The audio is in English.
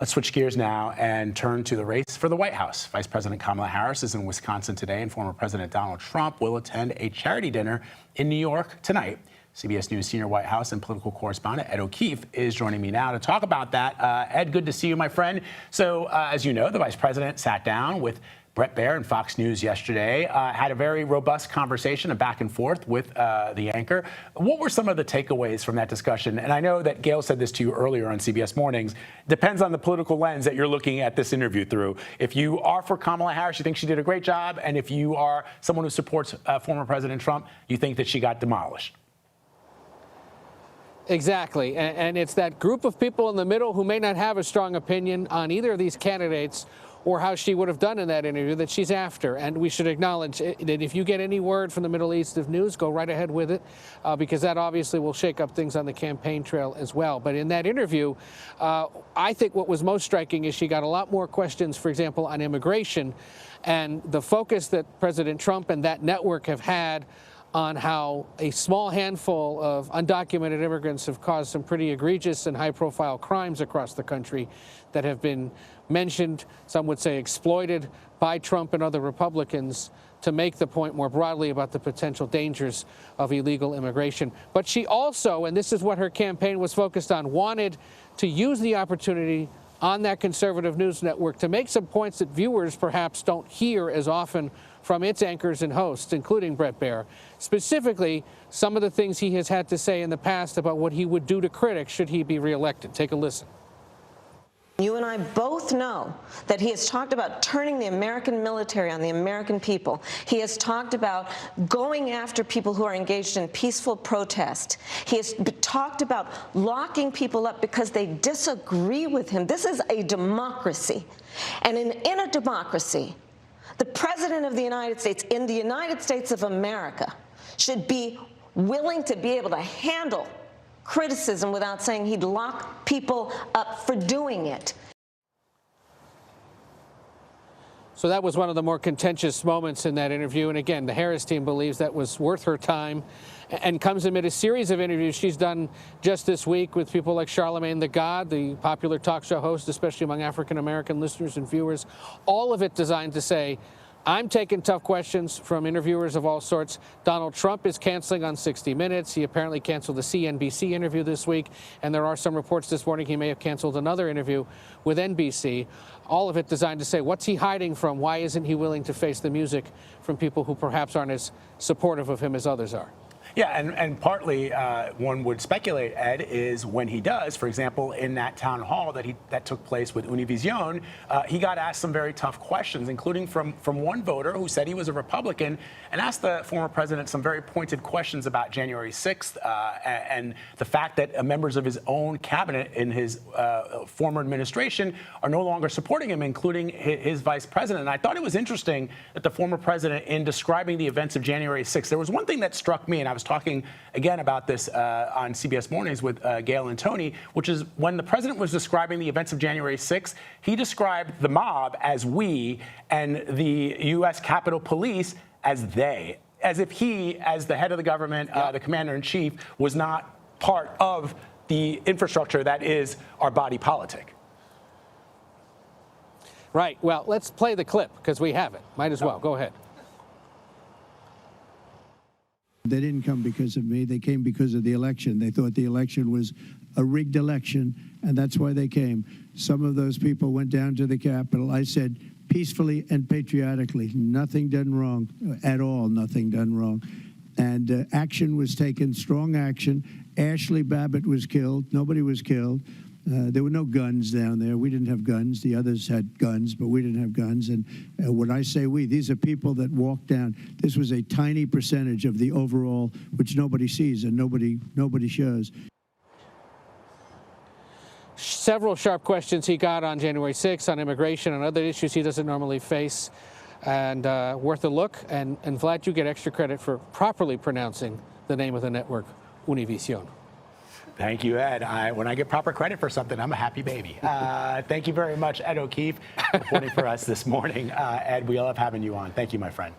Let's switch gears now and turn to the race for the White House. Vice President Kamala Harris is in Wisconsin today, and former President Donald Trump will attend a charity dinner in New York tonight. CBS News senior White House and political correspondent Ed O'Keefe is joining me now to talk about that. Ed, good to see you, my friend. So, as you know, the vice president sat down with Bret Baier and Fox News yesterday, had a very robust conversation, a back and forth with the anchor. What were some of the takeaways from that discussion? And I know that Gail said this to you earlier on CBS Mornings. Depends on the political lens that you're looking at this interview through. If you are for Kamala Harris, you think she did a great job. And if you are someone who supports former President Trump, you think that she got demolished. Exactly. And it's that group of people in the middle who may not have a strong opinion on either of these candidates or how she would have done in that interview that she's after. And we should acknowledge that if you get any word from the Middle East of news, go right ahead with it, because that obviously will shake up things on the campaign trail as well. But in that interview, I think what was most striking is she got a lot more questions, for example, on immigration and the focus that President Trump and that network have had on how a small handful of undocumented immigrants have caused some pretty egregious and high-profile crimes across the country that have been mentioned, some would say exploited, by Trump and other Republicans to make the point more broadly about the potential dangers of illegal immigration. But she also, and this is what her campaign was focused on, wanted to use the opportunity on that conservative news network to make some points that viewers perhaps don't hear as often from its anchors and hosts, including Bret Baier. Specifically, some of the things he has had to say in the past about what he would do to critics should he be reelected. Take a listen. You and I both know that he has talked about turning the American military on the American people. He has talked about going after people who are engaged in peaceful protest. He has talked about locking people up because they disagree with him. This is a democracy. And in a democracy, the President of the United States, in the United States of America, should be willing to be able to handle criticism without saying he'd lock people up for doing it. So that was one of the more contentious moments in that interview. And again, the Harris team believes that was worth her time and comes amid a series of interviews she's done just this week with people like Charlamagne the God, the popular talk show host, especially among African-American listeners and viewers, all of it designed to say, I'm taking tough questions from interviewers of all sorts. Donald Trump is canceling on 60 Minutes. He apparently canceled the CNBC interview this week, and there are some reports this morning he may have canceled another interview with NBC. All of it designed to say, what's he hiding from? Why isn't he willing to face the music from people who perhaps aren't as supportive of him as others are? Yeah, and partly one would speculate, Ed, is when he does, for example, in that town hall that took place with Univision, he got asked some very tough questions, including from one voter who said he was a Republican and asked the former president some very pointed questions about January 6th and the fact that members of his own cabinet in his former administration are no longer supporting him, including his vice president. And I thought it was interesting that the former president, in describing the events of January 6th, there was one thing that struck me, and I was talking again about this on CBS Mornings with Gail and Tony, which is when the president was describing the events of January 6th, he described the mob as we and the U.S. Capitol Police as they, as if he, as the head of the government, the commander-in-chief, was not part of the infrastructure that is our body politic. Right. Well, let's play the clip because we have it. Might as well. Go ahead. They didn't come because of me. They came because of the election. They thought the election was a rigged election, and that's why they came. Some of those people went down to the Capitol. I said peacefully and patriotically, nothing done wrong at all, nothing done wrong. And action was taken, strong action. Ashley Babbitt was killed. Nobody was killed. There were no guns down there. We didn't have guns. The others had guns, but we didn't have guns. And when I say we, these are people that walked down. This was a tiny percentage of the overall, which nobody sees and nobody shows. Several sharp questions he got on January 6th, on immigration and other issues he doesn't normally face. And worth a look. And Vlad, you get extra credit for properly pronouncing the name of the network, Univision. Thank you, Ed. When I get proper credit for something, I'm a happy baby. Thank you very much, Ed O'Keefe, reporting for us this morning. Ed, we love having you on. Thank you, my friend.